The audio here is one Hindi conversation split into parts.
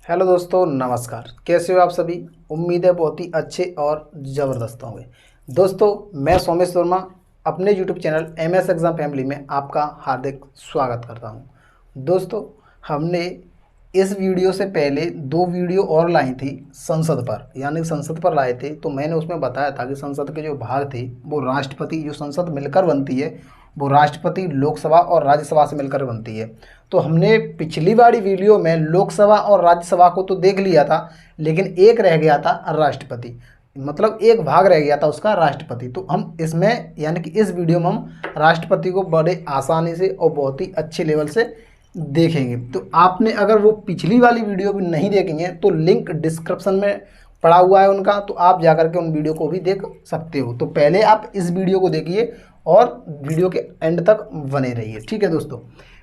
हेलो दोस्तों, नमस्कार। कैसे हो आप सभी? उम्मीद है बहुत ही अच्छे और ज़बरदस्त होंगे। दोस्तों, मैं सोमेश वर्मा अपने YouTube channel MS exam family में आपका हार्दिक स्वागत करता हूं। दोस्तों, हमने इस वीडियो से पहले 2 वीडियो और लाई थी संसद पर, यानी संसद पर लाए थे। तो मैंने उसमें बताया था कि संसद के जो भाग थे वो राष्ट्रपति, जो संसद मिलकर बनती है वो राष्ट्रपति, लोकसभा और राज्यसभा से मिलकर बनती है। तो हमने पिछली वाली वीडियो में लोकसभा और राज्यसभा को तो देख लिया था, लेकिन एक रह गया था राष्ट्रपति, मतलब एक भाग रह गया था उसका राष्ट्रपति। तो हम इसमें यानी कि इस वीडियो में हम राष्ट्रपति को बड़े आसानी से और बहुत ही अच्छे लेवल से देखेंगे। तो आपने अगर वो पिछली वाली वीडियो भी नहीं देखेंगे तो लिंक डिस्क्रिप्शन में पड़ा हुआ है उनका, तो आप जाकर के उन वीडियो को भी देख सकते हो। तो पहले आप इस वीडियो को देखिए और वीडियो के एंड तक बने रहिए। ठीक है दोस्तों,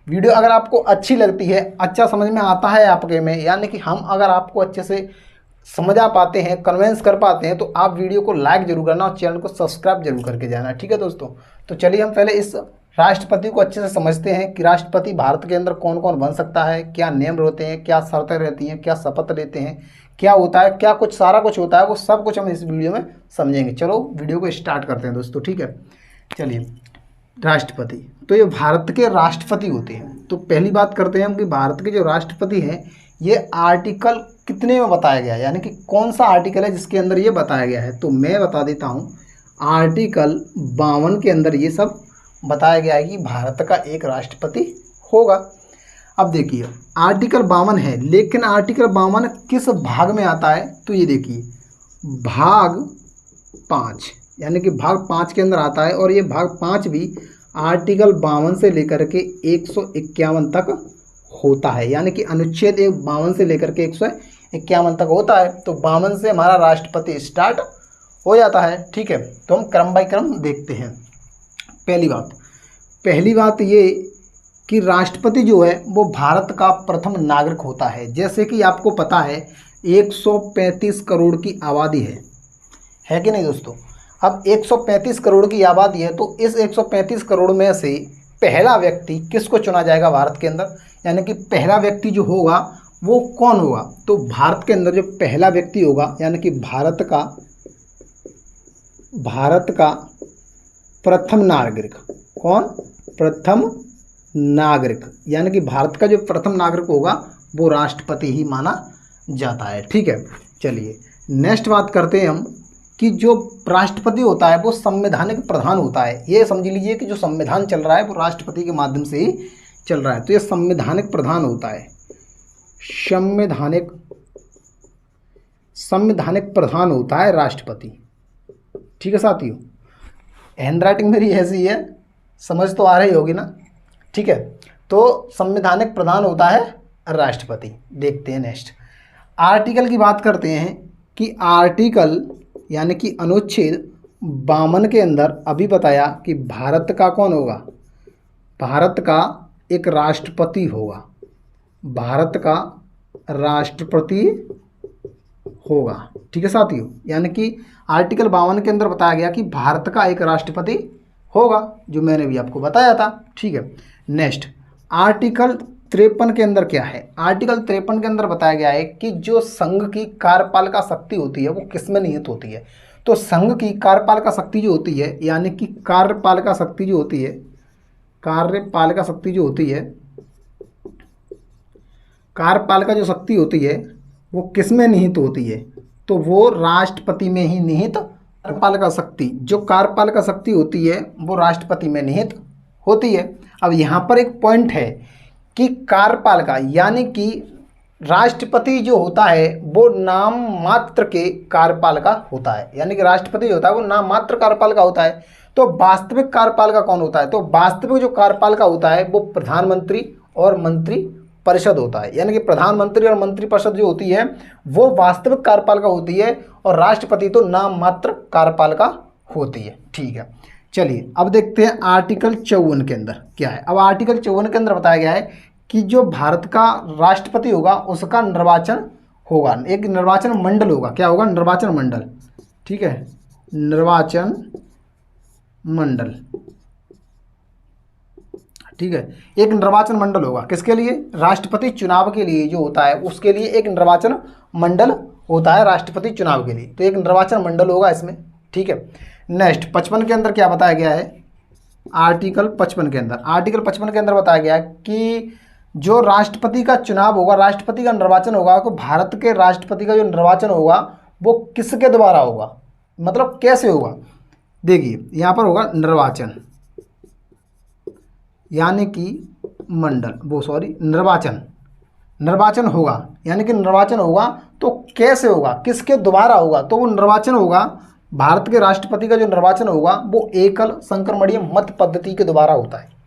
वीडियो अगर आपको अच्छी लगती है, अच्छा समझ में आता है आपके में, यानी कि हम अगर आपको अच्छे से समझ आ पाते हैं, कन्वेंस कर पाते हैं, तो आप वीडियो को लाइक जरूर करना और चैनल को सब्सक्राइब जरूर करके जाना। ठीक है दोस्तों, तो चलिए हम पहले इस राष्ट्रपति को अच्छे से समझते हैं कि राष्ट्रपति भारत के अंदर कौन कौन बन सकता है, क्या नियम होते हैं, क्या शर्तें रहती हैं, क्या शपथ लेते हैं, क्या होता है, क्या कुछ सारा कुछ होता है, वो सब कुछ हम इस वीडियो में समझेंगे। चलो वीडियो को स्टार्ट करते हैं दोस्तों। ठीक है, चलिए। राष्ट्रपति, तो ये भारत के राष्ट्रपति होते हैं। तो पहली बात करते हैं हम कि भारत के जो राष्ट्रपति हैं ये आर्टिकल कितने में बताया गया है, यानी कि कौन सा आर्टिकल है जिसके अंदर ये बताया गया है। तो मैं बता देता हूँ, आर्टिकल 52 के अंदर ये सब बताया गया है कि भारत का एक राष्ट्रपति होगा। अब देखिए, आर्टिकल 52 है, लेकिन आर्टिकल 52 किस भाग में आता है? तो ये देखिए, भाग 5, यानी कि भाग 5 के अंदर आता है। और ये भाग 5 भी आर्टिकल 52 से लेकर के 151 तक होता है, यानी कि अनुच्छेद 52 से लेकर के 151 तक होता है। तो 52 से हमारा राष्ट्रपति स्टार्ट हो जाता है। ठीक है, तो हम क्रम बाय क्रम देखते हैं। पहली बात ये कि राष्ट्रपति जो है वो भारत का प्रथम नागरिक होता है। जैसे कि आपको पता है 135 करोड़ की आबादी है कि नहीं दोस्तों? अब 135 करोड़ की आबादी है, तो इस 135 करोड़ में से पहला व्यक्ति किसको चुना जाएगा भारत के अंदर, यानी कि पहला व्यक्ति जो होगा वो कौन होगा? तो भारत के अंदर जो पहला व्यक्ति होगा, यानी कि भारत का प्रथम नागरिक कौन? प्रथम नागरिक, यानी कि भारत का जो प्रथम नागरिक होगा वो राष्ट्रपति ही माना जाता है। ठीक है, चलिए नेक्स्ट बात करते हैं हम कि जो राष्ट्रपति होता है वो संवैधानिक प्रधान होता है। ये समझ लीजिए कि जो संविधान चल रहा है वो राष्ट्रपति के माध्यम से ही चल रहा है। तो ये संवैधानिक प्रधान होता है, संवैधानिक प्रधान होता है राष्ट्रपति। ठीक है साथियों, हैंड राइटिंग मेरी ऐसी है, समझ तो आ रही होगी ना? ठीक है, तो संवैधानिक प्रधान होता है राष्ट्रपति। देखते हैं नेक्स्ट आर्टिकल की बात करते हैं कि आर्टिकल यानी कि अनुच्छेद 52 के अंदर अभी बताया कि भारत का कौन होगा? भारत का एक राष्ट्रपति होगा, भारत का राष्ट्रपति होगा। ठीक है साथियों, यानी कि आर्टिकल 52 के अंदर बताया गया कि भारत का एक राष्ट्रपति होगा, जो मैंने भी आपको बताया था। ठीक है, नेक्स्ट आर्टिकल 53 के अंदर क्या है? आर्टिकल 53 के अंदर बताया गया है कि जो संघ की कार्यपालिका शक्ति होती है वो किस में निहित होती है। तो संघ की कार्यपालिका शक्ति जो होती है, यानी कि कार्यपालिका शक्ति जो होती है, कार्यपालिका शक्ति जो होती है, कार्यपालिका जो शक्ति होती है वो किस में निहित होती है? तो वो राष्ट्रपति में ही निहित कार्यपालिका शक्ति, जो कार्यपालिका शक्ति होती है वो राष्ट्रपति में निहित होती है। अब यहाँ पर एक पॉइंट है कि कार्यपालिका यानी कि राष्ट्रपति जो होता है वो नाम मात्र के कार्यपालिका होता है, यानी कि राष्ट्रपति जो होता है वो नाम मात्र कार्यपालिका होता है। तो वास्तविक कार्यपालिका कौन होता है? तो वास्तविक जो कार्यपालिका होता है वो प्रधानमंत्री और मंत्री परिषद होता है, यानी कि प्रधानमंत्री और मंत्रिपरिषद जो होती है वो वास्तविक कार्यपालिका होती है और राष्ट्रपति तो नाम मात्र कार्यपालिका होती है। ठीक है, चलिए अब देखते हैं आर्टिकल 54 के अंदर क्या है। अब आर्टिकल 54 के अंदर बताया गया है कि जो भारत का राष्ट्रपति होगा उसका निर्वाचन होगा, एक निर्वाचन मंडल होगा। क्या होगा? निर्वाचन मंडल। ठीक है, निर्वाचन मंडल। ठीक है। एक निर्वाचन मंडल होगा किसके लिए, राष्ट्रपति चुनाव के लिए जो होता है उसके लिए एक निर्वाचन मंडल होता है राष्ट्रपति चुनाव के लिए, तो एक निर्वाचन मंडल होगा इसमें, ठीक है। नेक्स्ट 55 के अंदर क्या बताया गया है, आर्टिकल 55 के अंदर, आर्टिकल 55 के अंदर बताया गया है कि जो राष्ट्रपति का चुनाव होगा, राष्ट्रपति का निर्वाचन होगा, तो भारत के राष्ट्रपति का जो निर्वाचन होगा वो किसके द्वारा होगा, मतलब कैसे होगा। देखिए यहाँ पर होगा निर्वाचन, यानी कि मंडल वो सॉरी निर्वाचन, निर्वाचन होगा यानी कि निर्वाचन होगा, तो कैसे होगा, किसके द्वारा होगा, तो वो निर्वाचन होगा भारत के राष्ट्रपति का जो निर्वाचन होगा वो एकल संक्रमणीय मत पद्धति के द्वारा होता है।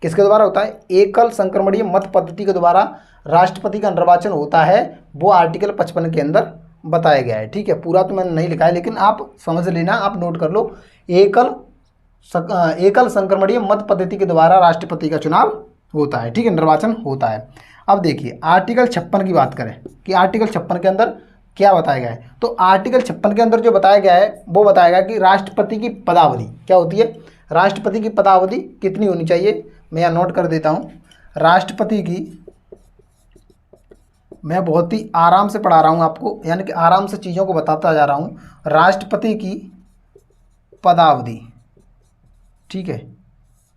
किसके द्वारा होता है, एकल संक्रमणीय मत पद्धति के द्वारा राष्ट्रपति का निर्वाचन होता है, वो आर्टिकल 55 के अंदर बताया गया है, ठीक है। पूरा तो मैंने नहीं लिखा है लेकिन आप समझ लेना, आप नोट कर लो, एकल संक्रमणीय मत पद्धति के द्वारा राष्ट्रपति का चुनाव होता है, ठीक है, निर्वाचन होता है। अब देखिए आर्टिकल 56 की बात करें कि आर्टिकल 56 के अंदर क्या बताया गया है, तो आर्टिकल 56 के अंदर जो बताया गया है वो बताया गया कि राष्ट्रपति की पदावधि क्या होती है, राष्ट्रपति की पदावधि कितनी होनी चाहिए, मैं यहाँ नोट कर देता हूँ। राष्ट्रपति की, मैं बहुत ही आराम से पढ़ा रहा हूँ आपको, यानी कि आराम से चीज़ों को बताता जा रहा हूँ। राष्ट्रपति की पदावधि, ठीक है,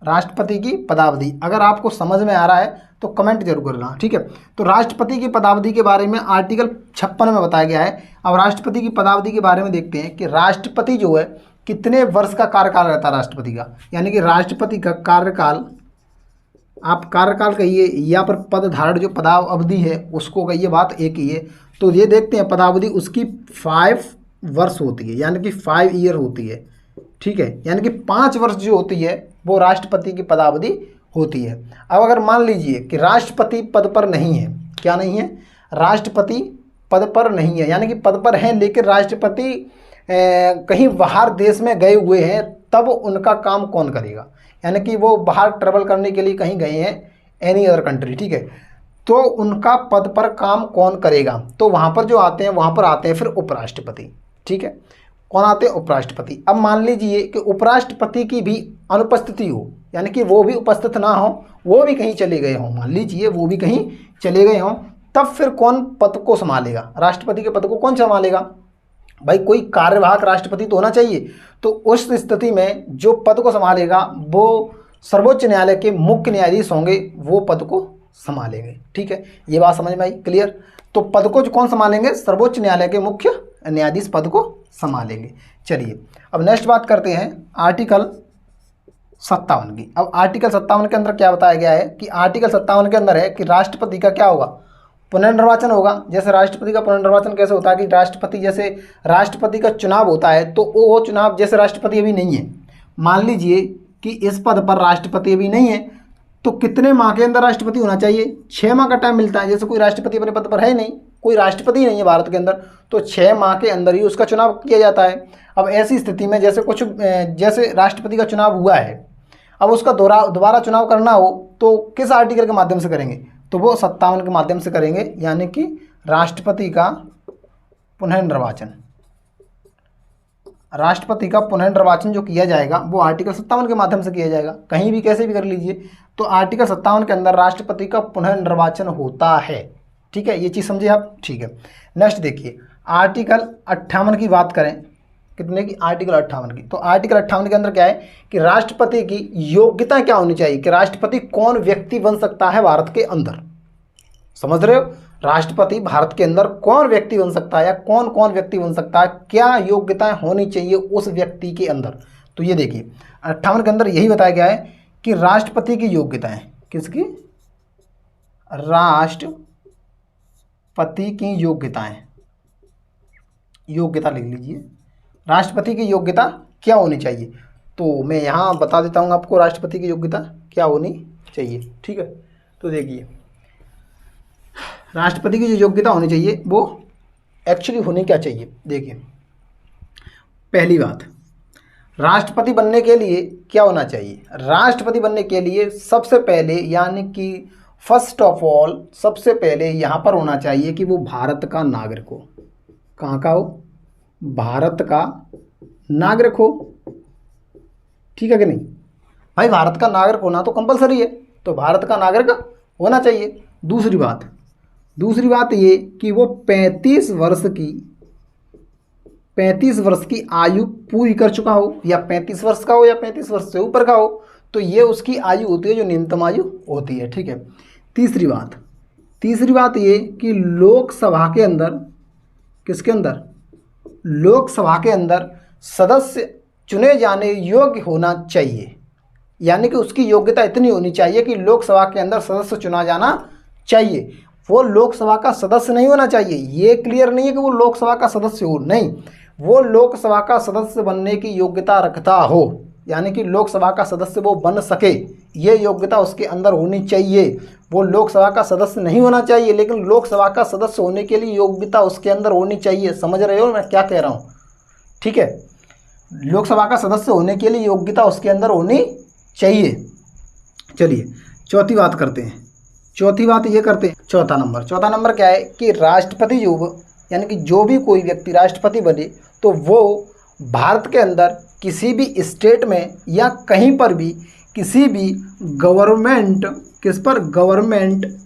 राष्ट्रपति की पदावधि, अगर आपको समझ में आ रहा है तो कमेंट जरूर करना, ठीक है। तो राष्ट्रपति की पदावधि के बारे में आर्टिकल 56 में बताया गया है। अब राष्ट्रपति की पदावधि के बारे में देखते हैं कि राष्ट्रपति जो है कितने वर्ष का कार्यकाल रहता है राष्ट्रपति का, यानी कि राष्ट्रपति का कार्यकाल, आप कार्यकाल कहिए या पर पद धारण जो पदावधि है उसको कहिए, बात एक ही है। तो ये देखते हैं पदावधि उसकी 5 वर्ष होती है, यानी कि 5 ईयर होती है, ठीक है, यानी कि 5 वर्ष जो होती है वो राष्ट्रपति की पदावधि होती है। अब अगर मान लीजिए कि राष्ट्रपति पद पर नहीं है, क्या नहीं है, राष्ट्रपति पद पर नहीं है, यानी कि पद पर हैं लेकिन राष्ट्रपति कहीं बाहर देश में गए हुए हैं, तब उनका काम कौन करेगा, यानी कि वो बाहर ट्रेवल करने के लिए कहीं गए हैं एनी अदर कंट्री, ठीक है, तो उनका पद पर काम कौन करेगा, तो वहाँ पर जो आते हैं वहाँ पर आते हैं फिर उपराष्ट्रपति, ठीक है, कौन आते हैं, उपराष्ट्रपति। अब मान लीजिए कि उपराष्ट्रपति की भी अनुपस्थिति हो, यानी कि वो भी उपस्थित ना हो, वो भी कहीं चले गए हों, मान लीजिए वो भी कहीं चले गए हों, तब फिर कौन पद को संभालेगा, राष्ट्रपति के पद को कौन संभालेगा, भाई कोई कार्यवाहक राष्ट्रपति तो होना चाहिए। तो उस स्थिति में जो पद को संभालेगा वो सर्वोच्च न्यायालय के मुख्य न्यायाधीश होंगे, वो पद को संभालेंगे, ठीक है, ये बात समझ में आई, क्लियर। तो पद को जो कौन संभालेंगे, सर्वोच्च न्यायालय के मुख्य न्यायाधीश पद को संभालेंगे। चलिए अब नेक्स्ट बात करते हैं आर्टिकल 57 की। अब आर्टिकल 57 के अंदर क्या बताया गया है कि आर्टिकल 57 के अंदर है कि राष्ट्रपति का क्या होगा, पुनर्निर्वाचन होगा। जैसे राष्ट्रपति का पुनर्निर्वाचन कैसे होता है कि राष्ट्रपति, जैसे राष्ट्रपति का चुनाव होता है तो वो चुनाव, जैसे राष्ट्रपति अभी नहीं है, मान लीजिए कि इस पद पर राष्ट्रपति अभी नहीं है, तो कितने माह के अंदर राष्ट्रपति होना चाहिए, 6 माह का टाइम मिलता है। जैसे कोई राष्ट्रपति अपने पद पर है नहीं, कोई राष्ट्रपति नहीं है भारत के अंदर, तो 6 माह के अंदर ही उसका चुनाव किया जाता है। अब ऐसी स्थिति में जैसे जैसे राष्ट्रपति का चुनाव हुआ है, अब उसका दोबारा चुनाव करना हो तो किस आर्टिकल के माध्यम से करेंगे, तो वो 57 के माध्यम से करेंगे, यानी कि राष्ट्रपति का पुनर्निर्वाचन, राष्ट्रपति का पुनर्निर्वाचन जो किया जाएगा वो आर्टिकल 57 के माध्यम से किया जाएगा, कहीं भी कैसे भी कर लीजिए। तो आर्टिकल 57 के अंदर राष्ट्रपति का पुनर्निर्वाचन होता है, ठीक है, ये चीज़ समझे आप, ठीक है। नेक्स्ट देखिए आर्टिकल 58 की बात करें, कितने की, आर्टिकल 58 की। तो आर्टिकल 58 के अंदर क्या है कि राष्ट्रपति की योग्यता क्या होनी चाहिए, कि राष्ट्रपति कौन व्यक्ति बन सकता है भारत के अंदर, समझ रहे हो, राष्ट्रपति भारत के अंदर कौन व्यक्ति बन सकता है या कौन कौन व्यक्ति बन सकता है, क्या योग्यताएं होनी चाहिए उस व्यक्ति के अंदर। तो ये देखिए 58 के अंदर यही बताया गया है कि राष्ट्रपति की योग्यताएं, किसकी, राष्ट्रपति की योग्यताएं, योग्यता लिख लीजिए, राष्ट्रपति की योग्यता क्या होनी चाहिए। तो मैं यहाँ बता देता हूँ आपको राष्ट्रपति की योग्यता क्या होनी चाहिए, ठीक है। तो देखिए राष्ट्रपति की जो योग्यता होनी चाहिए वो एक्चुअली होनी क्या चाहिए, देखिए पहली बात, राष्ट्रपति बनने के लिए क्या होना चाहिए, राष्ट्रपति बनने के लिए सबसे पहले, यानी कि फर्स्ट ऑफ ऑल सबसे पहले यहाँ पर होना चाहिए कि वो भारत का नागरिक हो। कहाँ का हो, भारत का नागरिक हो, ठीक है कि नहीं भाई, भारत का नागरिक होना तो कंपलसरी है, तो भारत का नागरिक होना चाहिए। दूसरी बात ये कि वो 35 वर्ष की आयु पूरी कर चुका हो, या 35 वर्ष का हो या 35 वर्ष से ऊपर का हो, तो ये उसकी आयु होती है जो न्यूनतम आयु होती है। ठीक है। तीसरी बात ये कि लोकसभा के अंदर, किसके अंदर, लोकसभा के अंदर सदस्य चुने जाने योग्य होना चाहिए, यानी कि उसकी योग्यता इतनी होनी चाहिए कि लोकसभा के अंदर सदस्य चुना जाना चाहिए। वो लोकसभा का सदस्य नहीं होना चाहिए, ये क्लियर नहीं है कि वो लोकसभा का सदस्य हो, नहीं, वो लोकसभा का सदस्य बनने की योग्यता रखता हो, यानी कि लोकसभा का सदस्य वो बन सके, ये योग्यता उसके अंदर होनी चाहिए। वो लोकसभा का सदस्य नहीं होना चाहिए, लेकिन लोकसभा का सदस्य होने के लिए योग्यता उसके अंदर होनी चाहिए। समझ रहे हो मैं क्या कह रहा हूँ? ठीक है, लोकसभा का सदस्य होने के लिए योग्यता उसके अंदर होनी चाहिए। चलिए चौथी बात करते हैं। चौथा नंबर क्या है कि राष्ट्रपति यानी कि जो भी कोई व्यक्ति राष्ट्रपति बने तो वो भारत के अंदर किसी भी स्टेट में या कहीं पर भी किसी भी गवर्नमेंट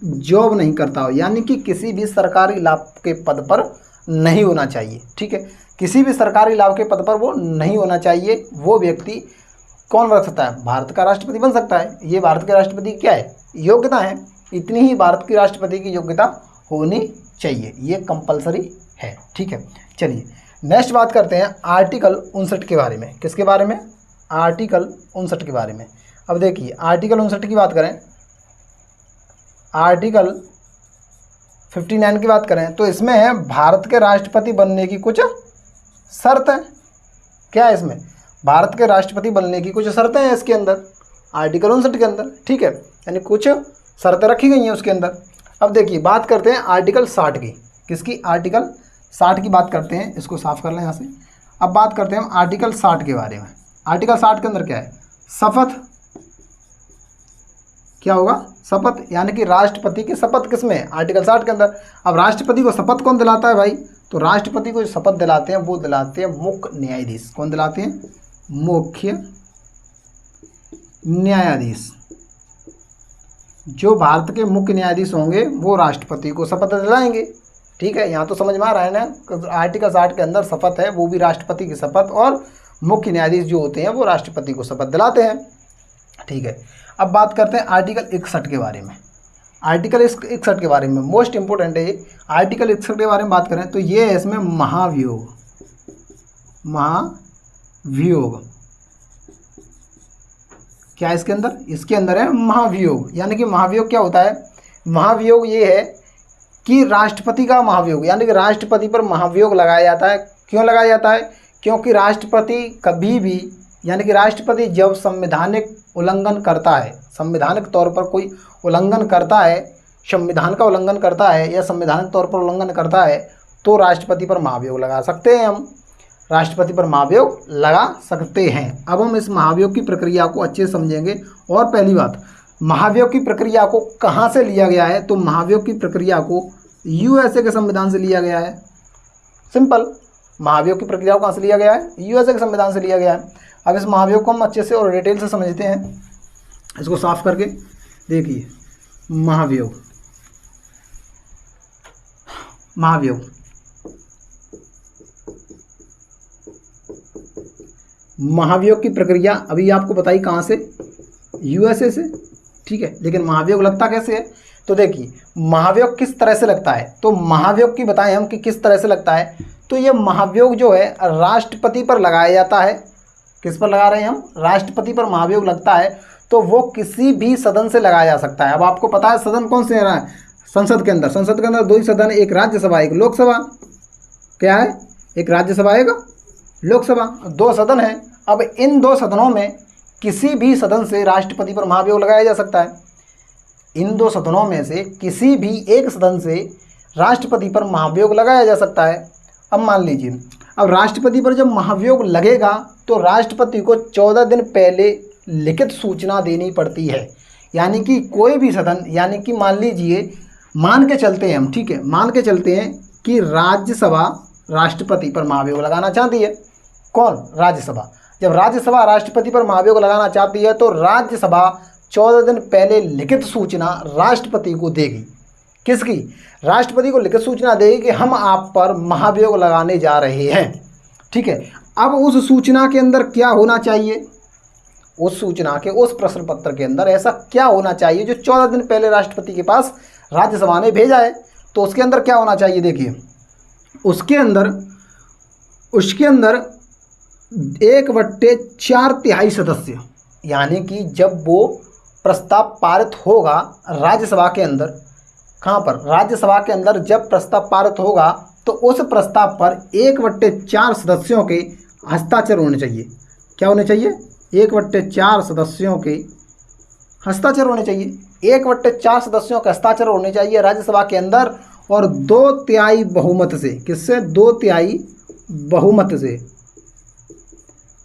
जॉब नहीं करता हो, यानी कि किसी भी सरकारी लाभ के पद पर नहीं होना चाहिए। ठीक है, किसी भी सरकारी लाभ के पद पर वो नहीं होना चाहिए। वो व्यक्ति कौन बन सकता है? भारत का राष्ट्रपति बन सकता है। ये भारत के राष्ट्रपति की क्या है? योग्यता है। इतनी ही भारत की राष्ट्रपति की योग्यता होनी चाहिए, ये कंपलसरी है। ठीक है, चलिए नेक्स्ट बात करते हैं आर्टिकल 59 के बारे में। किसके बारे में? आर्टिकल 59 के बारे में। अब देखिए आर्टिकल 59 की बात करें, आर्टिकल 59 की बात करें तो इसमें है भारत के राष्ट्रपति बनने की कुछ शर्त है। क्या है इसमें? भारत के राष्ट्रपति बनने की कुछ शर्तें हैं इसके अंदर, आर्टिकल 59 के अंदर। ठीक है, यानी कुछ शर्तें रखी गई हैं उसके अंदर। अब देखिए बात करते हैं आर्टिकल 60 की। किसकी? आर्टिकल 60 की बात करते हैं। इसको साफ कर लें यहाँ से। अब बात करते हैं हम आर्टिकल 60 के बारे में। आर्टिकल 60 के अंदर क्या है? शपथ। क्या होगा? शपथ, यानी कि राष्ट्रपति की शपथ किसमें है? आर्टिकल 60 के अंदर। अब राष्ट्रपति को शपथ कौन दिलाता है भाई? तो राष्ट्रपति को जो शपथ दिलाते हैं वो दिलाते हैं मुख्य न्यायाधीश। कौन दिलाते हैं? मुख्य न्यायाधीश। जो भारत के मुख्य न्यायाधीश होंगे वो राष्ट्रपति को शपथ दिलाएंगे। ठीक है, यहाँ तो समझ में आ रहा है ना? आर्टिकल 60 के अंदर शपथ है, वो भी राष्ट्रपति की शपथ, और मुख्य न्यायाधीश जो होते हैं वो राष्ट्रपति को शपथ दिलाते हैं। ठीक है, अब बात करते हैं आर्टिकल 61 के बारे में। आर्टिकल 61 के बारे में मोस्ट इंपोर्टेंट है ये। आर्टिकल 61 के बारे में बात करें तो ये है इसमें महाभियोग। क्या है इसके अंदर? इसके अंदर है महाभियोग। यानी कि महाभियोग क्या होता है? महाभियोग ये है कि राष्ट्रपति का महाभियोग, यानी कि राष्ट्रपति पर महाभियोग लगाया जाता है। क्यों लगाया जाता है? क्योंकि राष्ट्रपति कभी भी, यानी कि राष्ट्रपति जब संवैधानिक उल्लंघन करता है, संवैधानिक तौर पर कोई उल्लंघन करता है, संविधान का उल्लंघन करता है या संवैधानिक तौर पर उल्लंघन करता है, तो राष्ट्रपति पर महाभियोग लगा सकते हैं। हम राष्ट्रपति पर महाभियोग लगा सकते हैं। अब हम इस महाभियोग की प्रक्रिया को अच्छे से समझेंगे। और पहली बात, महाभियोग की प्रक्रिया को कहाँ से लिया गया है? तो महाभियोग की प्रक्रिया को यूएसए के संविधान से लिया गया है। सिंपल, महाभियोग की प्रक्रिया को कहाँ से लिया गया है? यूएसए के संविधान से लिया गया है। अब इस महाभियोग को हम अच्छे से और डिटेल से समझते हैं। इसको साफ करके देखिए, महाभियोग महाभियोग की प्रक्रिया अभी आपको बताई कहाँ से? यूएसए से। ठीक है, लेकिन महाभियोग लगता कैसे है? तो देखिए महाभियोग किस तरह से लगता है, तो महाभियोग की बताएं हम कि किस तरह से लगता है। तो ये महाभियोग जो है राष्ट्रपति पर लगाया जाता है। किस पर लगा रहे हैं हम? राष्ट्रपति पर महाभियोग लगता है। तो वो किसी भी सदन से लगाया जा सकता है। अब आपको पता है सदन कौन से है? संसद के अंदर दो ही सदन, एक राज्यसभा एक लोकसभा। क्या है? एक राज्यसभा एक लोकसभा, दो सदन है। अब इन दो सदनों में किसी भी सदन से राष्ट्रपति पर महाभियोग लगाया जा सकता है। इन दो सदनों में से किसी भी एक सदन से राष्ट्रपति पर महाभियोग लगाया जा सकता है। अब मान लीजिए, अब राष्ट्रपति पर जब महाभियोग लगेगा तो राष्ट्रपति को 14 दिन पहले लिखित सूचना देनी पड़ती है। यानी कि कोई भी सदन, यानी कि मान लीजिए, मान के चलते हैं हम, ठीक है, मान के चलते हैं कि राज्यसभा राष्ट्रपति पर महाभियोग लगाना चाहती है। कौन? राज्यसभा। जब राज्यसभा राष्ट्रपति पर महाभियोग लगाना चाहती है तो राज्यसभा 14 दिन पहले लिखित सूचना राष्ट्रपति को देगी। किसकी? राष्ट्रपति को लिखित सूचना देगी कि हम आप पर महाभियोग लगाने जा रहे हैं। ठीक है, अब उस सूचना के अंदर क्या होना चाहिए? उस सूचना के, उस प्रश्न पत्र के अंदर ऐसा क्या होना चाहिए जो 14 दिन पहले राष्ट्रपति के पास राज्यसभा ने भेजा है? तो उसके अंदर क्या होना चाहिए? देखिए, उसके अंदर 1/4 सदस्य, यानी कि जब वो प्रस्ताव पारित होगा राज्यसभा के अंदर, कहाँ पर? राज्यसभा के अंदर जब प्रस्ताव पारित होगा तो उस प्रस्ताव पर 1/4 सदस्यों के हस्ताक्षर होने चाहिए। क्या होने चाहिए? 1/4 सदस्यों के हस्ताक्षर होने चाहिए। 1/4 सदस्यों के हस्ताक्षर होने चाहिए राज्यसभा के अंदर, और 2/3 बहुमत से, किससे? 2/3 बहुमत से,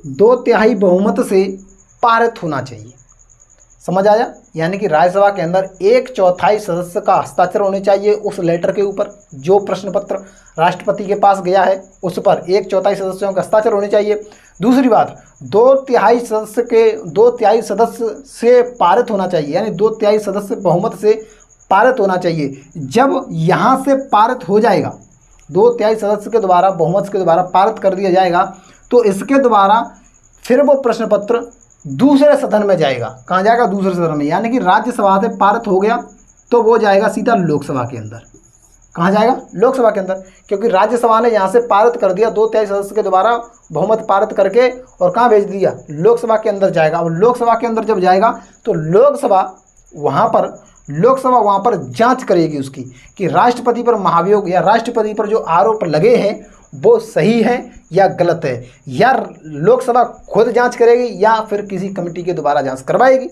2/3 बहुमत से पारित होना चाहिए। समझ आया? यानी कि राज्यसभा के अंदर 1/4 सदस्य का हस्ताक्षर होने चाहिए उस लेटर के ऊपर, जो प्रश्न पत्र राष्ट्रपति के पास गया है उस पर 1/4 सदस्यों का हस्ताक्षर होने चाहिए। दूसरी बात, 2/3 सदस्य से पारित होना चाहिए, यानी 2/3 सदस्य बहुमत से पारित होना चाहिए। जब यहाँ से पारित हो जाएगा, 2/3 सदस्य के द्वारा, बहुमत के द्वारा पारित कर दिया जाएगा, तो इसके द्वारा फिर वो प्रश्न पत्र दूसरे सदन में जाएगा। कहाँ जाएगा? दूसरे सदन में, यानी कि राज्यसभा से पारित हो गया तो वो जाएगा सीधा लोकसभा के अंदर। कहाँ जाएगा? लोकसभा के अंदर, क्योंकि राज्यसभा ने यहाँ से पारित कर दिया 2/3 सदस्य के द्वारा बहुमत पारित करके, और कहाँ भेज दिया? लोकसभा के अंदर जाएगा। और लोकसभा के अंदर जब जाएगा तो लोकसभा वहाँ पर जांच करेगी उसकी, कि राष्ट्रपति पर महाभियोग या राष्ट्रपति पर जो आरोप लगे हैं वो सही है या गलत है, या लोकसभा खुद जांच करेगी या फिर किसी कमेटी के द्वारा जांच करवाएगी।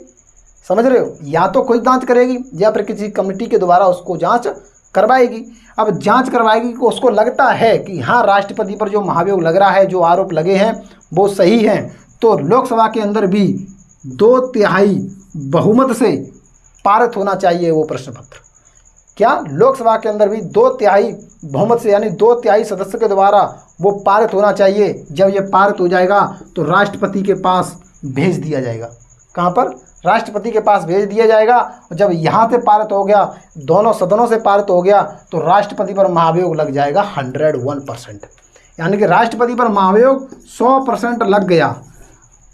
समझ रहे हो? या तो खुद जांच करेगी या फिर किसी कमेटी के द्वारा उसको जांच करवाएगी। अब जांच करवाएगी को उसको लगता है कि हाँ, राष्ट्रपति पर जो महाभियोग लग रहा है, जो आरोप लगे हैं वो सही हैं, तो लोकसभा के अंदर भी 2/3 बहुमत से पारित होना चाहिए वो प्रश्न पत्र। क्या? लोकसभा के अंदर भी 2/3 बहुमत से, यानी 2/3 सदस्य के द्वारा वो पारित होना चाहिए। जब ये पारित हो जाएगा तो राष्ट्रपति के पास भेज दिया जाएगा। कहाँ पर? राष्ट्रपति के पास भेज दिया जाएगा। जब यहाँ से पारित हो गया, दोनों सदनों से पारित हो गया, तो राष्ट्रपति पर महाभियोग लग जाएगा 101%, यानी कि राष्ट्रपति पर महाभियोग 100% लग गया।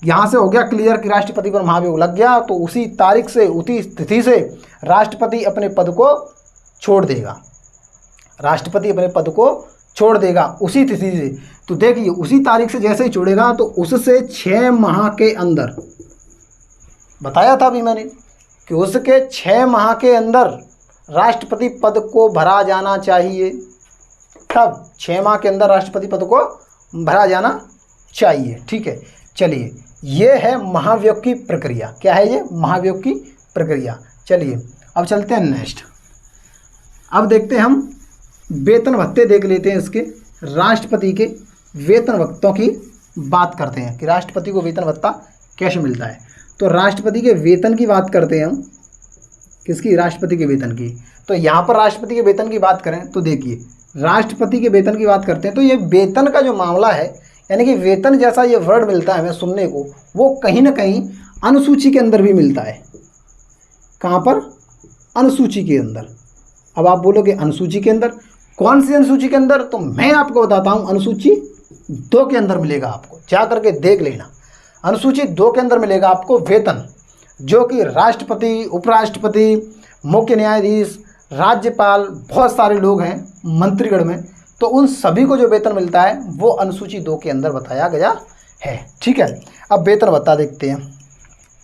यहाँ से हो गया क्लियर कि राष्ट्रपति पर महाभियोग लग गया, तो उसी तारीख से, उसी तिथि से राष्ट्रपति अपने पद को छोड़ देगा। राष्ट्रपति अपने पद को छोड़ देगा उसी तिथि से। तो देखिए, उसी तारीख से जैसे ही छोड़ेगा तो उससे 6 माह के अंदर, बताया था अभी मैंने कि उसके 6 माह के अंदर राष्ट्रपति पद को भरा जाना चाहिए। तब 6 माह के अंदर राष्ट्रपति पद को भरा जाना चाहिए। ठीक है, चलिए, ये है महाभियोग की प्रक्रिया। क्या है ये? महाभियोग की प्रक्रिया। चलिए अब चलते हैं नेक्स्ट। अब देखते हैं हम वेतन भत्ते देख लेते हैं इसके। राष्ट्रपति के वेतन भत्तों की बात करते हैं कि राष्ट्रपति को वेतन भत्ता कैसे मिलता है। तो राष्ट्रपति के वेतन की बात करते हैं हम। किसकी? राष्ट्रपति के वेतन की। तो यहाँ पर राष्ट्रपति के वेतन की बात करें तो देखिए, राष्ट्रपति के वेतन की बात करते हैं तो ये वेतन का जो मामला है, यानी कि वेतन जैसा ये वर्ड मिलता है हमें सुनने को, वो कहीं ना कहीं अनुसूची के अंदर भी मिलता है। कहाँ पर? अनुसूची के अंदर। अब आप बोलोगे अनुसूची के अंदर, कौन सी अनुसूची के अंदर? तो मैं आपको बताता हूँ, अनुसूची 2 के अंदर मिलेगा आपको, जा करके देख लेना। अनुसूची 2 के अंदर मिलेगा आपको वेतन, जो कि राष्ट्रपति, उपराष्ट्रपति, मुख्य न्यायाधीश, राज्यपाल, बहुत सारे लोग हैं मंत्रीगण में, तो उन सभी को जो वेतन मिलता है वो अनुसूची 2 के अंदर बताया गया है। ठीक है, अब वेतन भत्ता देखते हैं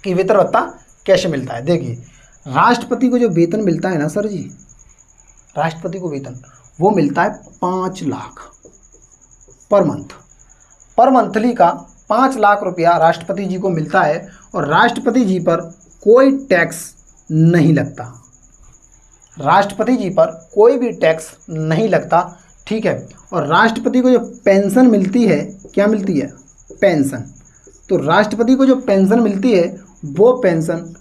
कि वेतन भत्ता कैसे मिलता है। देखिए, राष्ट्रपति को जो वेतन मिलता है ना सर जी, राष्ट्रपति को वेतन वो मिलता है 5 लाख पर मंथ। पर मंथली का 5 लाख रुपया राष्ट्रपति जी को मिलता है, और राष्ट्रपति जी पर कोई टैक्स नहीं लगता। राष्ट्रपति जी पर कोई भी टैक्स नहीं लगता। ठीक है, और राष्ट्रपति को जो पेंशन मिलती है, क्या मिलती है? पेंशन। तो राष्ट्रपति को जो पेंशन मिलती है वो पेंशन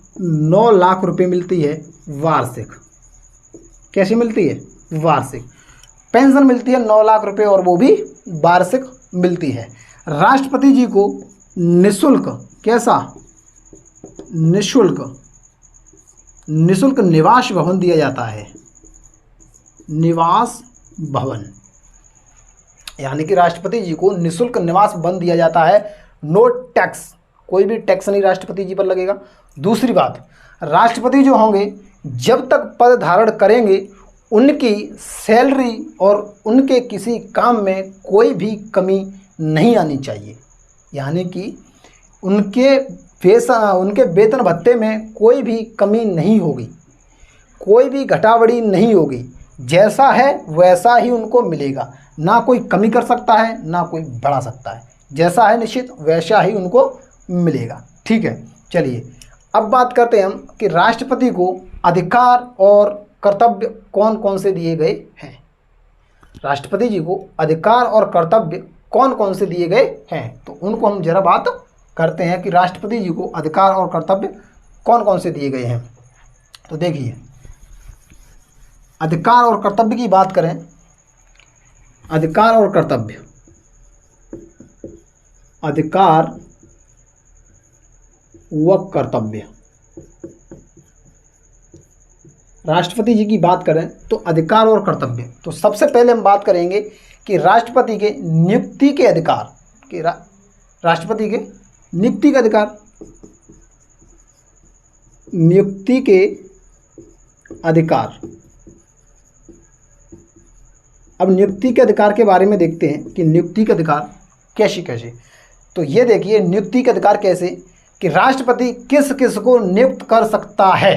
9 लाख रुपए मिलती है वार्षिक। कैसे मिलती है? वार्षिक पेंशन मिलती है 9 लाख रुपए, और वो भी वार्षिक मिलती है। राष्ट्रपति जी को निःशुल्क, कैसा? निःशुल्क निःशुल्क निवास भवन दिया जाता है। निवास भवन, यानी कि राष्ट्रपति जी को निःशुल्क निवास भवन दिया जाता है। नो टैक्स, कोई भी टैक्स नहीं राष्ट्रपति जी पर लगेगा। दूसरी बात, राष्ट्रपति जो होंगे जब तक पद धारण करेंगे उनकी सैलरी और उनके किसी काम में कोई भी कमी नहीं आनी चाहिए, यानी कि उनके वेतन भत्ते में कोई भी कमी नहीं होगी, कोई भी घटावड़ी नहीं होगी। जैसा है वैसा ही उनको मिलेगा, ना कोई कमी कर सकता है ना कोई बढ़ा सकता है। जैसा है निश्चित वैसा ही उनको मिलेगा। ठीक है, चलिए अब बात करते हैं हम कि राष्ट्रपति को अधिकार और कर्तव्य कौन कौन से दिए गए हैं। राष्ट्रपति जी को अधिकार और कर्तव्य कौन कौन से दिए गए हैं, तो उनको हम जरा बात करते हैं कि राष्ट्रपति जी को अधिकार और कर्तव्य कौन कौन से दिए गए हैं। तो देखिए, अधिकार और कर्तव्य की बात करें, अधिकार और कर्तव्य, अधिकार व कर्तव्य, राष्ट्रपति जी की बात करें तो अधिकार और कर्तव्य, तो सबसे पहले हम बात करेंगे कि राष्ट्रपति के नियुक्ति के अधिकार, कि राष्ट्रपति के नियुक्ति के अधिकार, नियुक्ति के अधिकार। अब नियुक्ति के अधिकार के बारे में देखते हैं कि नियुक्ति के अधिकार कैसे कैसे। तो ये देखिए, नियुक्ति के अधिकार कैसे कि राष्ट्रपति किस किस को नियुक्त कर सकता है।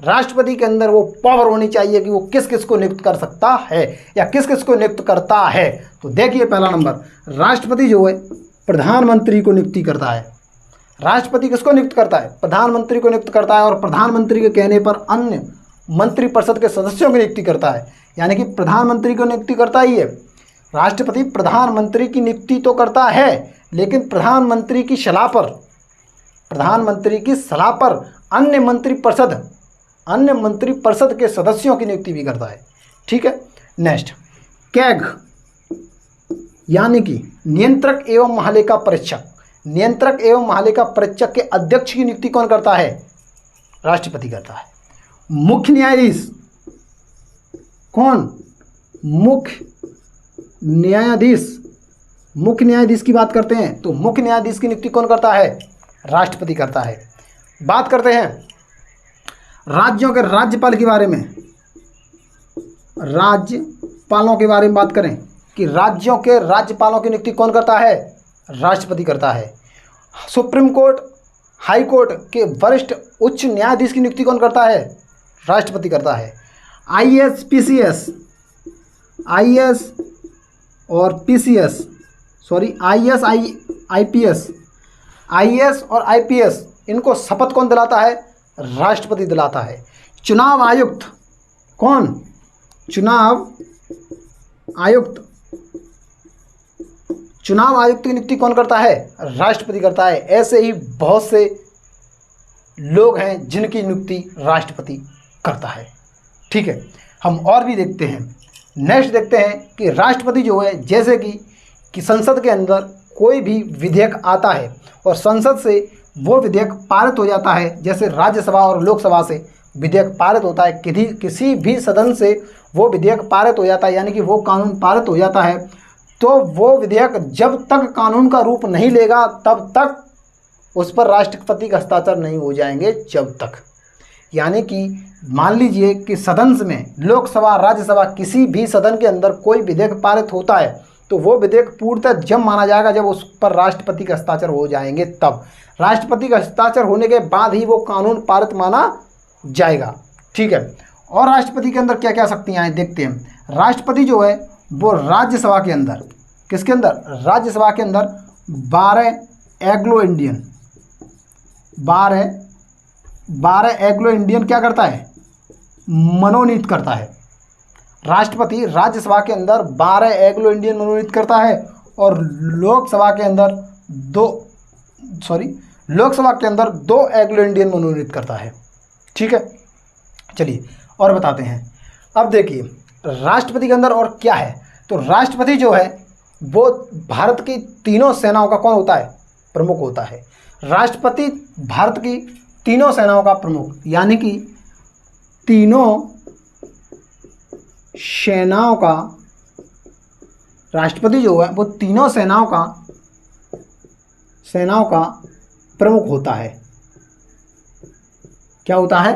राष्ट्रपति के अंदर वो पावर होनी चाहिए कि वो किस किस को नियुक्त कर सकता है या किस किस को नियुक्त करता है। तो देखिए, पहला नंबर, राष्ट्रपति जो है प्रधानमंत्री को नियुक्ति करता है। राष्ट्रपति किसको नियुक्त करता है? प्रधानमंत्री को नियुक्त करता है, और प्रधानमंत्री के कहने पर अन्य मंत्रिपरिषद के सदस्यों की नियुक्ति करता है। यानी कि प्रधानमंत्री को नियुक्ति करता ही है। राष्ट्रपति प्रधानमंत्री की नियुक्ति तो करता है, लेकिन प्रधानमंत्री की सलाह पर अन्य मंत्रिपरिषद के सदस्यों की नियुक्ति भी करता है। ठीक है, नेक्स्ट, कैग यानी कि नियंत्रक एवं महालेखा परीक्षक। नियंत्रक एवं महालेखा परीक्षक के अध्यक्ष की नियुक्ति कौन करता है? राष्ट्रपति करता है। मुख्य न्यायाधीश कौन? मुख्य न्यायाधीश की बात करते हैं तो मुख्य न्यायाधीश की नियुक्ति कौन करता है? राष्ट्रपति करता है। बात करते हैं राज्यों के राज्यपाल के बारे में। राज्यपालों के बारे में बात करें कि राज्यों के राज्यपालों की नियुक्ति कौन करता है? राष्ट्रपति करता है। सुप्रीम कोर्ट, हाई कोर्ट के वरिष्ठ उच्च न्यायाधीश की नियुक्ति कौन करता है? राष्ट्रपति करता है। आईएएस, पीसीएस, आईएएस और PCS, sorry IAS, IPS, IAS और आईपीएस, इनको शपथ कौन दिलाता है? राष्ट्रपति दिलाता है। चुनाव आयुक्त कौन? चुनाव आयुक्त की नियुक्ति कौन करता है? राष्ट्रपति करता है। ऐसे ही बहुत से लोग हैं जिनकी नियुक्ति राष्ट्रपति करता है। ठीक है, हम और भी देखते हैं। नेक्स्ट देखते हैं कि राष्ट्रपति जो है, जैसे कि संसद के अंदर कोई भी विधेयक आता है और संसद से वो विधेयक पारित हो जाता है, जैसे राज्यसभा और लोकसभा से विधेयक पारित होता है, किसी भी सदन से वो विधेयक पारित हो जाता है, यानी कि वो कानून पारित हो जाता है, तो वो विधेयक जब तक कानून का रूप नहीं लेगा तब तक उस पर राष्ट्रपति का हस्ताक्षर नहीं हो जाएंगे। जब तक, यानी कि मान लीजिए कि सदन में लोकसभा, राज्यसभा, किसी भी सदन के अंदर कोई विधेयक पारित होता है तो वो विधेयक पूर्णतः जब माना जाएगा जब उस पर राष्ट्रपति का हस्ताक्षर हो जाएंगे। तब राष्ट्रपति का हस्ताक्षर होने के बाद ही वो कानून पारित माना जाएगा। ठीक है, और राष्ट्रपति के अंदर क्या क्या शक्तियाँ हैं देखते हैं। राष्ट्रपति जो है वो राज्यसभा के अंदर, किसके अंदर? राज्यसभा के अंदर 12 एग्लो इंडियन क्या करता है? मनोनीत करता है। राष्ट्रपति राज्यसभा के अंदर 12 एग्लो इंडियन मनोनीत करता है और लोकसभा के अंदर 2 एग्लो इंडियन मनोनीत करता है। ठीक है, चलिए और बताते हैं। अब देखिए राष्ट्रपति के अंदर और क्या है। तो राष्ट्रपति जो है वो भारत की तीनों सेनाओं का कौन होता है? प्रमुख होता है। राष्ट्रपति भारत की तीनों सेनाओं का प्रमुख, यानी कि तीनों सेनाओं का, राष्ट्रपति जो है वो तीनों सेनाओं का प्रमुख होता है। क्या होता है?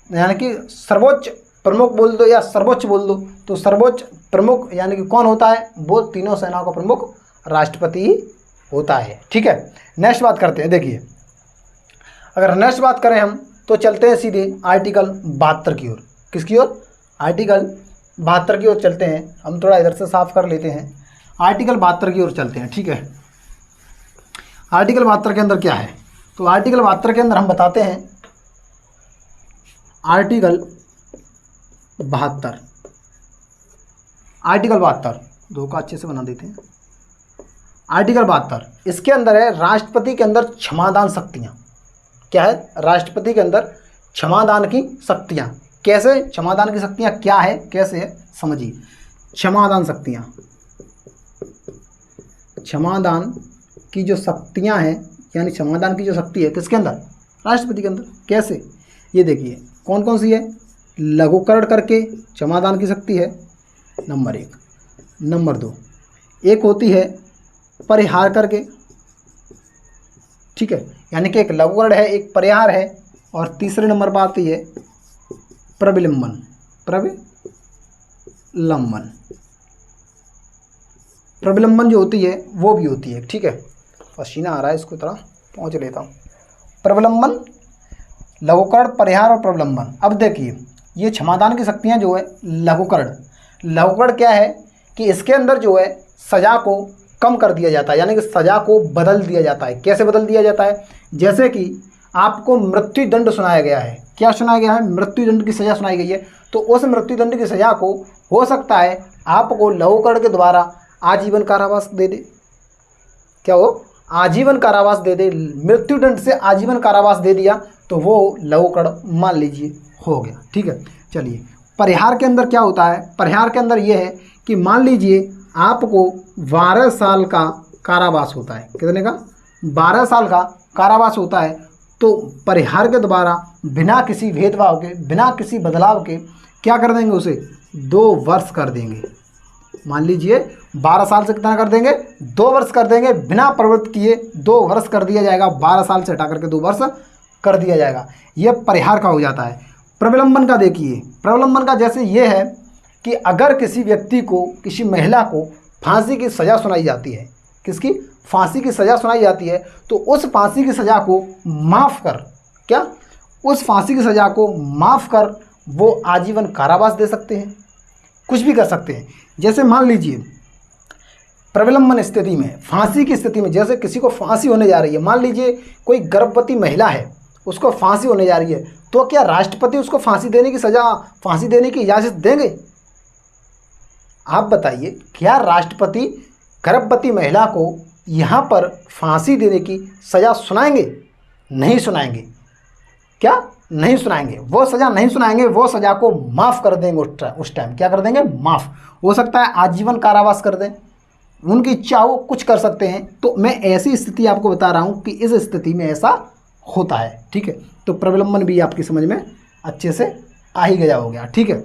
यानी कि सर्वोच्च प्रमुख बोल दो या सर्वोच्च बोल दो, तो सर्वोच्च प्रमुख यानी कि कौन होता है? वो तीनों सेनाओं का प्रमुख राष्ट्रपति होता है। ठीक है, नेक्स्ट बात करते हैं। देखिए, अगर नेक्स्ट बात करें हम तो चलते हैं सीधे आर्टिकल 72 की ओर। किसकी ओर? आर्टिकल 72 की ओर चलते हैं। हम थोड़ा इधर से साफ कर लेते हैं, आर्टिकल 72 की ओर चलते हैं। ठीक है, आर्टिकल 72 के अंदर क्या है? तो आर्टिकल 72 के अंदर हम बताते हैं, आर्टिकल 72 दो का अच्छे से बना देते हैं। आर्टिकल 72 इसके अंदर है राष्ट्रपति के अंदर क्षमादान शक्तियाँ। क्या है? राष्ट्रपति के अंदर क्षमादान की शक्तियाँ। कैसे क्षमादान की शक्तियाँ क्या है, कैसे है, समझिए। क्षमादान शक्तियाँ, क्षमादान की जो शक्तियाँ हैं, यानी क्षमादान की जो शक्ति है किसके अंदर? राष्ट्रपति के अंदर। कैसे? ये देखिए कौन कौन सी है। लघुकरण करके क्षमादान की शक्ति है, नंबर 1। नंबर 2 एक होती है परिहार करके। ठीक है, यानी कि एक लघुकरण है, एक परिहार है, और तीसरे नंबर पर आती है प्रविलंबन। प्रविलंबन जो होती है वो भी होती है। ठीक है, पसीना आ रहा है, इसको थोड़ा पहुँच लेता हूँ। प्रविलंबन, लघुकरण, परिहार और प्रविलंबन। अब देखिए, ये क्षमादान की शक्तियाँ जो है लघुकरण क्या है कि इसके अंदर जो है सज़ा को कम कर दिया जाता है, यानी कि सज़ा को बदल दिया जाता है। कैसे बदल दिया जाता है? जैसे कि आपको मृत्यु दंड सुनाया गया है। क्या सुनाया गया है? मृत्यु दंड की सज़ा सुनाई गई है, तो उस मृत्यु दंड की सज़ा को हो सकता है आपको लघुकरण के द्वारा आजीवन कारावास दे दे। क्या हो? आजीवन कारावास दे दे। मृत्यु दंड से आजीवन कारावास दे दिया तो वो लघुकरण मान लीजिए हो गया। ठीक है, चलिए परिहार के अंदर क्या होता है? परिहार के अंदर ये है कि मान लीजिए आपको 12 साल का कारावास होता है। कितने का? 12 साल का कारावास होता है। तो परिहार के द्वारा बिना किसी भेदभाव के, बिना किसी बदलाव के क्या कर देंगे? उसे 2 वर्ष कर देंगे। मान लीजिए 12 साल से कितना कर देंगे? 2 वर्ष कर देंगे। बिना प्रवृत्त किए 2 वर्ष कर दिया जाएगा। 12 साल से हटा करके 2 वर्ष कर दिया जाएगा। यह परिहार का हो जाता है। प्रविलंबन का देखिए, प्रविलंबन का जैसे ये है कि अगर किसी व्यक्ति को, किसी महिला को फांसी की सज़ा सुनाई जाती है, किसकी? फांसी की सज़ा सुनाई जाती है, तो उस फांसी की सज़ा को माफ़ कर, क्या? उस फांसी की सज़ा को माफ़ कर वो आजीवन कारावास दे सकते हैं, कुछ भी कर सकते हैं। जैसे मान लीजिए प्रविलंबन स्थिति में, फांसी की स्थिति में, जैसे किसी को फांसी होने जा रही है, मान लीजिए कोई गर्भवती महिला है, उसको फांसी होने जा रही है, तो क्या राष्ट्रपति उसको फांसी देने की इजाज़त देंगे? आप बताइए, क्या राष्ट्रपति गर्भवती महिला को यहाँ पर फांसी देने की सज़ा सुनाएंगे? नहीं सुनाएंगे। क्या? नहीं सुनाएंगे। वो सज़ा नहीं सुनाएंगे, वो सज़ा को माफ़ कर देंगे। उस टाइम क्या कर देंगे? माफ़। हो सकता है आजीवन कारावास कर दें, उनकी इच्छा हो कुछ कर सकते हैं। तो मैं ऐसी स्थिति आपको बता रहा हूँ कि इस स्थिति में ऐसा होता है। ठीक है, तो प्रविलंबन भी आपकी समझ में अच्छे से आ ही गया हो गया। ठीक है,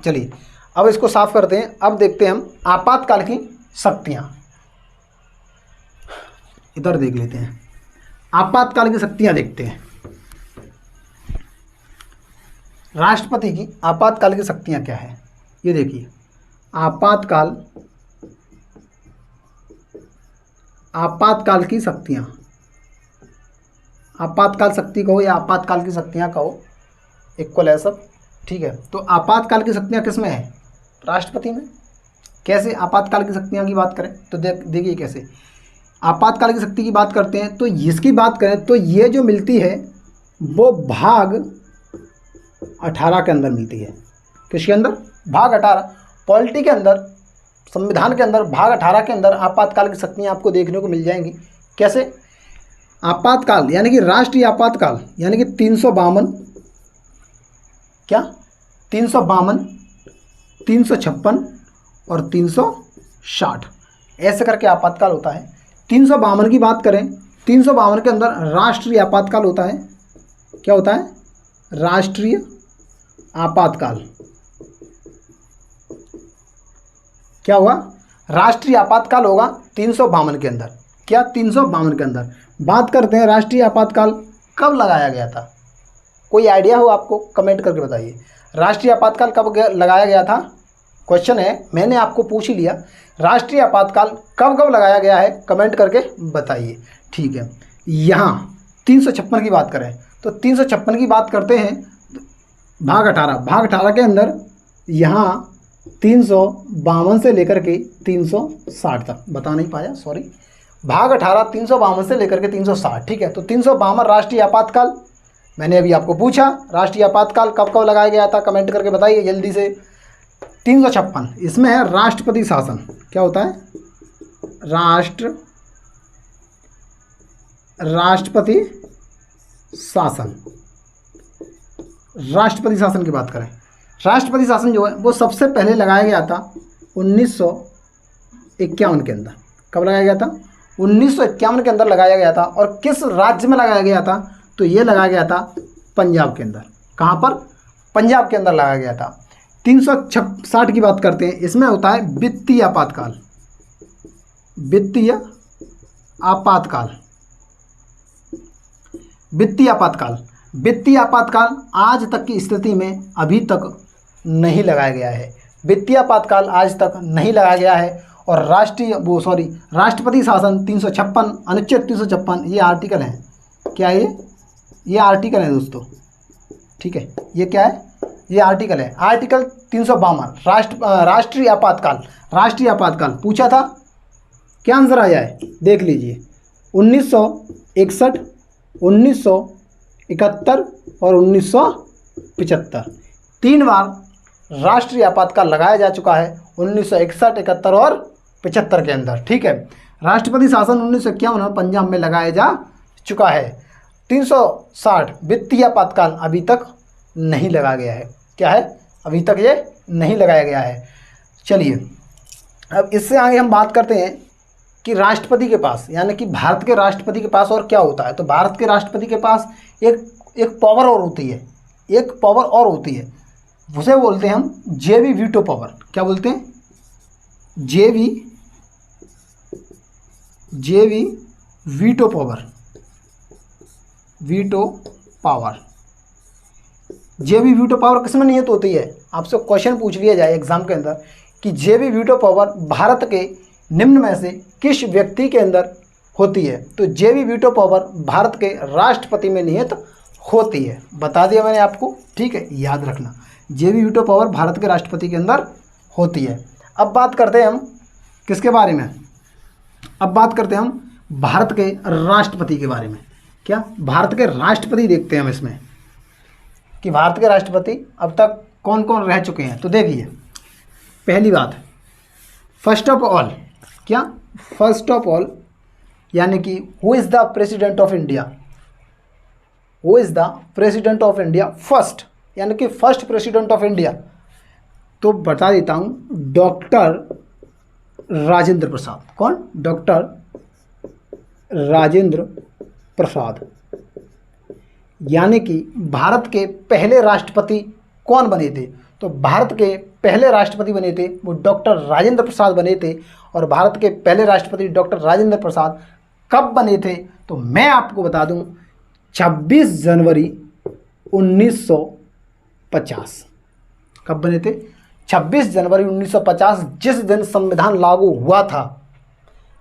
चलिए अब इसको साफ करते हैं। अब देखते हैं हम आपातकाल की शक्तियाँ। इधर देख लेते हैं, आपातकाल की शक्तियाँ देखते हैं। राष्ट्रपति की आपातकाल की शक्तियाँ क्या है? ये देखिए, आपातकाल की शक्तियाँ, आपातकाल शक्ति कहो या आपातकाल की शक्तियाँ कहो, इक्वल है सब। ठीक है, तो आपातकाल की शक्तियाँ किस में है? राष्ट्रपति में। कैसे आपातकाल की शक्तियाँ की बात करें तो देखिए कैसे आपातकाल की शक्ति की बात करते हैं। तो इसकी बात करें तो ये जो मिलती है वो भाग 18 के अंदर मिलती है। किसके अंदर? भाग 18। पॉलिटी के अंदर, संविधान के अंदर भाग 18 के अंदर आपातकाल की शक्तियाँ आपको देखने को मिल जाएंगी। कैसे? आपातकाल यानी कि राष्ट्रीय आपातकाल यानी कि 352, क्या 352, 356 और 360 ऐसे करके आपातकाल होता है। 352 की बात करें, 352 के अंदर राष्ट्रीय आपातकाल होता है। क्या होता है? राष्ट्रीय आपातकाल क्या होगा? राष्ट्रीय आपातकाल होगा 352 के अंदर। क्या? 352 के अंदर। बात करते हैं राष्ट्रीय आपातकाल कब लगाया गया था? कोई आइडिया हो आपको? कमेंट करके बताइए। राष्ट्रीय आपातकाल कब लगाया गया था? क्वेश्चन है, मैंने आपको पूछ ही लिया। राष्ट्रीय आपातकाल कब कब लगाया गया है? कमेंट करके बताइए। ठीक है, यहाँ 356 की बात करें तो 356 की बात करते हैं, भाग 18 के अंदर यहाँ 352 से लेकर के 360 तक, बता नहीं पाया, सॉरी। भाग 18 352 से लेकर के 360, ठीक है। तो 352 राष्ट्रीय आपातकाल, मैंने अभी आपको पूछा राष्ट्रीय आपातकाल कब कब लगाया गया था, कमेंट करके बताइए जल्दी से। 356 इसमें है राष्ट्रपति शासन। क्या होता है? राष्ट्रपति शासन। राष्ट्रपति शासन की बात करें, राष्ट्रपति शासन जो है वो सबसे पहले लगाया गया था 1951 के अंदर। कब लगाया गया था? 1951 के अंदर लगाया गया था। और किस राज्य में लगाया गया था? तो ये लगाया गया था पंजाब के अंदर। कहाँ पर? पंजाब के अंदर लगाया गया था। 360 की बात करते हैं, इसमें होता है वित्तीय आपातकाल। वित्तीय आपातकाल, वित्तीय आपातकाल। वित्तीय आपातकाल आज तक की स्थिति में अभी तक नहीं लगाया गया है। वित्तीय आपातकाल आज तक नहीं लगाया गया है। और राष्ट्रपति शासन 356, अनुच्छेद 356 ये आर्टिकल है। क्या है ये आर्टिकल है दोस्तों, ठीक है। ये क्या है? ये आर्टिकल है, आर्टिकल 352 राष्ट्रीय आपातकाल। राष्ट्रीय आपातकाल पूछा था, क्या आंसर आया है देख लीजिए। 1961, 1971 और 1975, 3 बार राष्ट्रीय आपातकाल लगाया जा चुका है 1961, 71 और 75 के अंदर, ठीक है। राष्ट्रपति शासन 1951 में पंजाब में लगाया जा चुका है। 360 वित्तीय आपातकाल अभी तक नहीं लगाया गया है। क्या है? अभी तक ये नहीं लगाया गया है। चलिए अब इससे आगे हम बात करते हैं कि राष्ट्रपति के पास, यानी कि भारत के राष्ट्रपति के पास और क्या होता है। तो भारत के राष्ट्रपति के पास एक पावर और होती है, एक पावर और होती है, उसे बोलते हैं हम जेवी वीटो पावर। क्या बोलते हैं? जेवी वीटो पावर। वीटो पावर, जेवी वीटो पावर किसमें निहित होती है? आपसे क्वेश्चन पूछ लिया जाए एग्जाम के अंदर कि जेवी वीटो पावर भारत के निम्न में से किस व्यक्ति के अंदर होती है? तो जेवी वीटो पावर भारत के राष्ट्रपति में निहित होती है। बता दिया मैंने आपको, ठीक है, याद रखना। जेवी वीटो पावर भारत के राष्ट्रपति के अंदर होती है। अब बात करते हैं हम किसके बारे में? अब बात करते हैं हम भारत के राष्ट्रपति के बारे में। क्या? भारत के राष्ट्रपति देखते हैं हम इसमें कि भारत के राष्ट्रपति अब तक कौन कौन रह चुके हैं। तो देखिए, पहली बात, फर्स्ट ऑफ ऑल, क्या? फर्स्ट ऑफ ऑल यानी कि who is the president of India? Who is the president of India? First, यानी कि फर्स्ट प्रेसिडेंट ऑफ इंडिया। तो बता देता हूँ, डॉक्टर राजेंद्र प्रसाद। कौन? डॉक्टर राजेंद्र प्रसाद। यानी कि भारत के पहले राष्ट्रपति कौन बने थे? तो भारत के पहले राष्ट्रपति बने थे वो डॉक्टर राजेंद्र प्रसाद बने थे। और भारत के पहले राष्ट्रपति डॉक्टर राजेंद्र प्रसाद कब बने थे? तो मैं आपको बता दूं, 26 जनवरी 1950। कब बने थे? 26 जनवरी 1950, जिस दिन संविधान लागू हुआ था।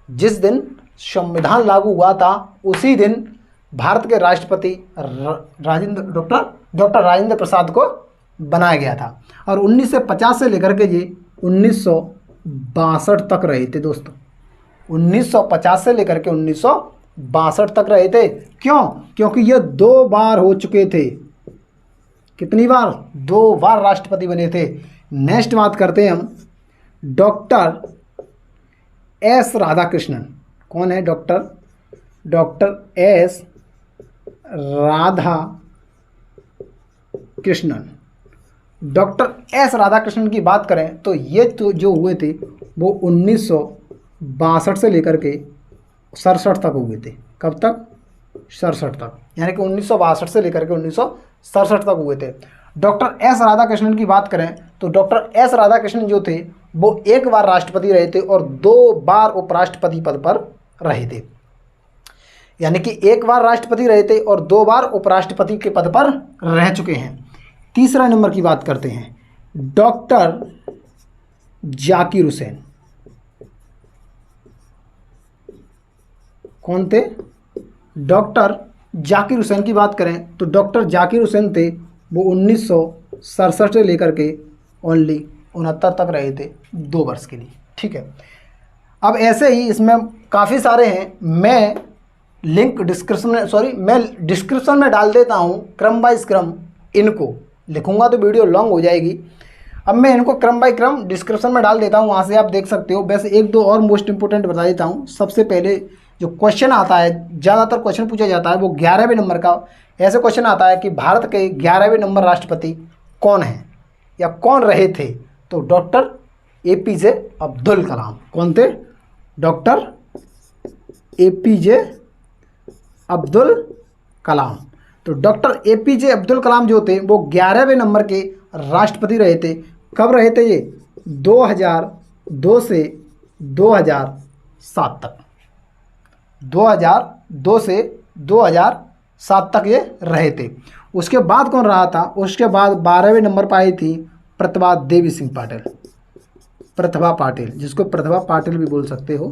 जिस दिन संविधान लागू हुआ था उसी दिन भारत के राष्ट्रपति डॉक्टर राजेंद्र प्रसाद को बनाया गया था। और 1950 से लेकर के ये 1962 तक रहे थे दोस्तों। 1950 से लेकर के 1962 तक रहे थे। क्यों? क्योंकि ये 2 बार हो चुके थे। कितनी बार? 2 बार राष्ट्रपति बने थे। नेक्स्ट बात करते हैं हम डॉक्टर एस राधाकृष्णन। कौन है? Doctor S Radhakrishnan. Doctor S Radhakrishnan की बात करें तो ये तो जो हुए थे वो 1962 से लेकर के 67 तक हुए थे। कब तक? 67 तक, यानी कि 1962 से लेकर के 1967 तक हुए थे। डॉक्टर एस राधाकृष्णन की बात करें तो डॉक्टर एस राधाकृष्णन जो थे वो 1 बार राष्ट्रपति रहे थे और 2 बार उपराष्ट्रपति पद पर रहे थे। यानी कि 1 बार राष्ट्रपति रहे थे और 2 बार उपराष्ट्रपति के पद पर रह चुके हैं। तीसरा नंबर की बात करते हैं, डॉक्टर जाकिर हुसैन। कौन थे? डॉक्टर जाकिर हुसैन की बात करें तो डॉक्टर जाकिर हुसैन थे वो 1967 से लेकर के ओनली 69 तक रहे थे, 2 वर्ष के लिए। ठीक है, अब ऐसे ही इसमें काफ़ी सारे हैं, मैं लिंक डिस्क्रिप्शन में डाल देता हूँ, क्रम बाय क्रम इनको लिखूंगा तो वीडियो लॉन्ग हो जाएगी। अब मैं इनको क्रम बाय क्रम डिस्क्रिप्शन में डाल देता हूँ, वहाँ से आप देख सकते हो। वैसे 1-2 और मोस्ट इंपोर्टेंट बता देता हूँ। सबसे पहले जो क्वेश्चन आता है, ज़्यादातर क्वेश्चन पूछा जाता है वो 11वें नंबर का ऐसे क्वेश्चन आता है कि भारत के 11वें नंबर राष्ट्रपति कौन हैं या कौन रहे थे? तो डॉक्टर APJ अब्दुल कलाम। कौन थे? Doctor APJ Abdul Kalam. तो डॉक्टर APJ अब्दुल कलाम जो थे वो 11वें नंबर के राष्ट्रपति रहे थे। कब रहे थे ये? 2002 से 2007 तक। 2002 से 2007 तक ये रहे थे। उसके बाद कौन रहा था? उसके बाद 12वें नंबर पर आई थी प्रतिभा देवी सिंह पाटिल। प्रतिभा पाटिल, जिसको प्रतिभा पाटिल भी बोल सकते हो,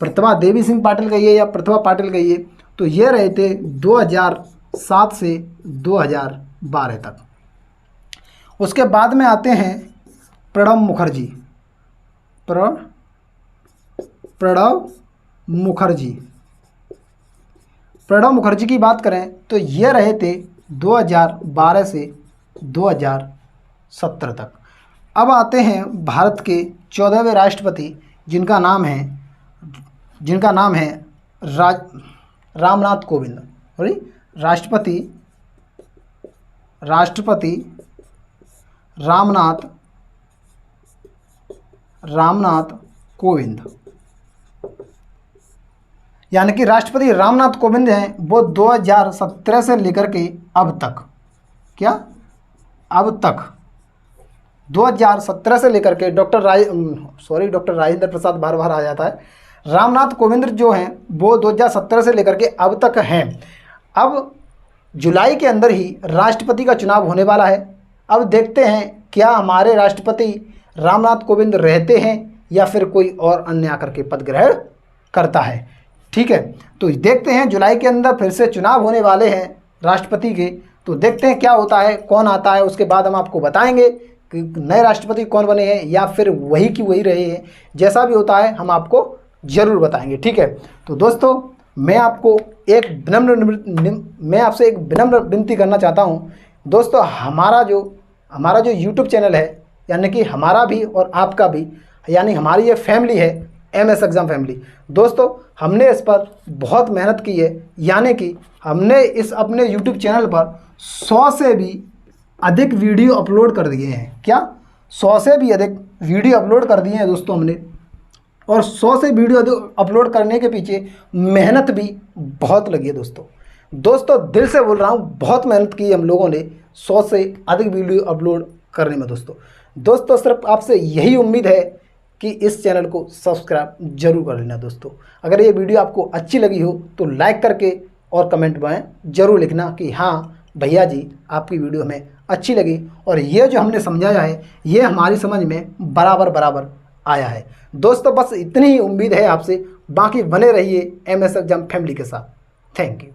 प्रतिभा देवी सिंह पाटिल कहिए या प्रतिभा पाटिल कहिए। तो ये रहे थे 2007 से 2012 तक। उसके बाद में आते हैं प्रणब मुखर्जी। प्रणब मुखर्जी की बात करें तो ये रहे थे 2012 से 2017 तक। अब आते हैं भारत के 14वें राष्ट्रपति जिनका नाम है रामनाथ कोविंद। सॉरी, राष्ट्रपति रामनाथ कोविंद। यानी कि राष्ट्रपति रामनाथ कोविंद हैं वो 2017 से लेकर के अब तक, अब तक 2017 से लेकर के डॉक्टर राजेंद्र प्रसाद बार आ जाता है। रामनाथ कोविंद जो हैं वो 2017 से लेकर के अब तक हैं। अब जुलाई के अंदर ही राष्ट्रपति का चुनाव होने वाला है। अब देखते हैं क्या हमारे राष्ट्रपति रामनाथ कोविंद रहते हैं या फिर कोई और अन्य आकर के पद ग्रहण करता है। ठीक है, तो देखते हैं, जुलाई के अंदर फिर से चुनाव होने वाले हैं राष्ट्रपति के। तो देखते हैं क्या होता है, कौन आता है। उसके बाद हम आपको बताएंगे कि नए राष्ट्रपति कौन बने हैं या फिर वही की वही रहे हैं। जैसा भी होता है हम आपको ज़रूर बताएंगे। ठीक है, तो दोस्तों मैं आपसे एक विनम्र विनती करना चाहता हूँ। दोस्तों हमारा जो यूट्यूब चैनल है, यानी कि हमारा भी और आपका भी, यानी हमारी ये फैमिली है MS एग्ज़ाम फैमिली। दोस्तों हमने इस पर बहुत मेहनत की है, यानी कि हमने इस अपने यूट्यूब चैनल पर 100 से भी अधिक वीडियो अपलोड कर दिए हैं। 100 से भी अधिक वीडियो अपलोड कर दिए हैं दोस्तों हमने। और 100 से वीडियो अपलोड करने के पीछे मेहनत भी बहुत लगी है दोस्तों दिल से बोल रहा हूँ, बहुत मेहनत की हम लोगों ने 100 से अधिक वीडियो अपलोड करने में। दोस्तों सिर्फ आपसे यही उम्मीद है कि इस चैनल को सब्सक्राइब जरूर कर लेना। दोस्तों अगर ये वीडियो आपको अच्छी लगी हो तो लाइक करके और कमेंट में ज़रूर लिखना कि हाँ भैया जी आपकी वीडियो हमें अच्छी लगी और ये जो हमने समझाया है ये हमारी समझ में बराबर आया है। दोस्तों बस इतनी ही उम्मीद है आपसे, बाकी बने रहिए MS एग्ज़ाम फैमिली के साथ। Thank you.